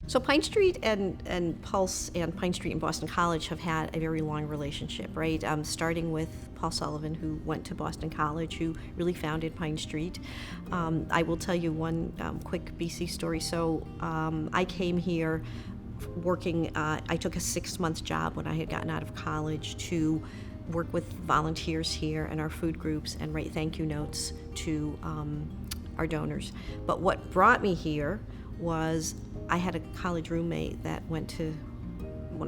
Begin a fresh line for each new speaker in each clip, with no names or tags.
So Pine Street and Pulse and Pine Street and Boston College have had a very long relationship, right? Starting with Paul Sullivan, who went to Boston College, who really founded Pine Street. I will tell you one quick BC story. So I came here working, I took a 6-month job when I had gotten out of college to work with volunteers here and our food groups and write thank you notes to our donors. But what brought me here was I had a college roommate that when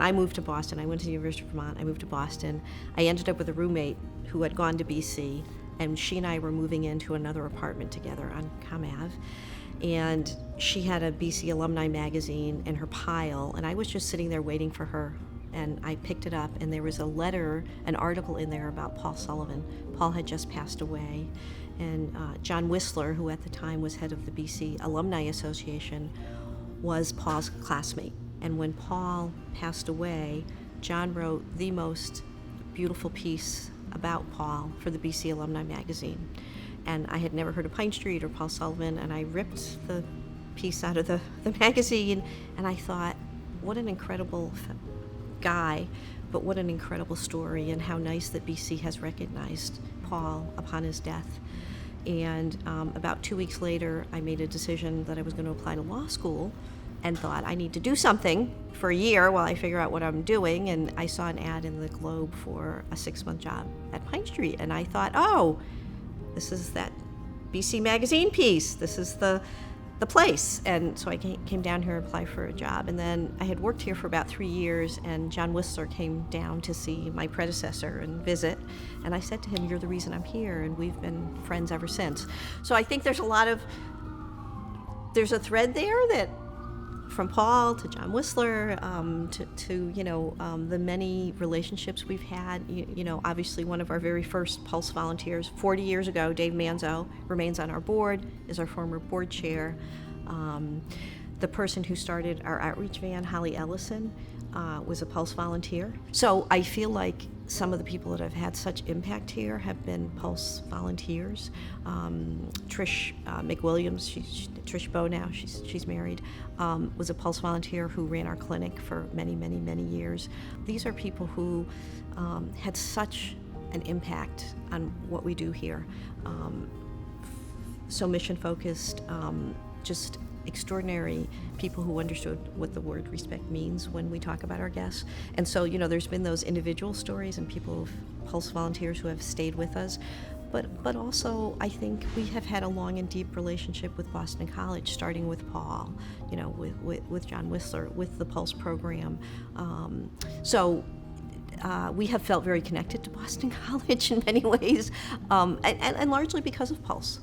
I moved to Boston, I went to the University of Vermont, I moved to Boston. I ended up with a roommate who had gone to BC, and she and I were moving into another apartment together on Com Ave. And she had a BC alumni magazine in her pile, and I was just sitting there waiting for her. And I picked it up, and there was a letter, an article in there about Paul Sullivan. Paul had just passed away. And John Whistler, who at the time was head of the BC Alumni Association, was Paul's classmate. And when Paul passed away, John wrote the most beautiful piece about Paul for the BC Alumni magazine. And I had never heard of Pine Street or Paul Sullivan, and I ripped the piece out of the magazine, and I thought, what an incredible guy, but what an incredible story, and how nice that BC has recognized Paul upon his death. And about 2 weeks later, I made a decision that I was going to apply to law school and thought I need to do something for a year while I figure out what I'm doing. And I saw an ad in the Globe for a 6-month job at Pine Street. And I thought, oh, this is that BC magazine piece. This is the place. And so I came down here and applied for a job. And then I had worked here for about 3 years, and John Whistler came down to see my predecessor and visit. And I said to him, you're the reason I'm here, and we've been friends ever since. So I think there's a thread there that from Paul to John Whistler to the many relationships we've had. Obviously one of our very first Pulse volunteers 40 years ago, Dave Manzo, remains on our board, is our former board chair. The person who started our outreach van, Holly Ellison, was a Pulse volunteer. So I feel like some of the people that have had such impact here have been Pulse volunteers. Trish McWilliams, Trish Bow now, she's married, was a Pulse volunteer who ran our clinic for many, many, many years. These are people who had such an impact on what we do here. So mission focused, just extraordinary people who understood what the word respect means when we talk about our guests. And so, there's been those individual stories and people, Pulse volunteers who have stayed with us. But also, I think we have had a long and deep relationship with Boston College, starting with Paul, with John Whistler, with the Pulse program. So we have felt very connected to Boston College in many ways, and largely because of Pulse.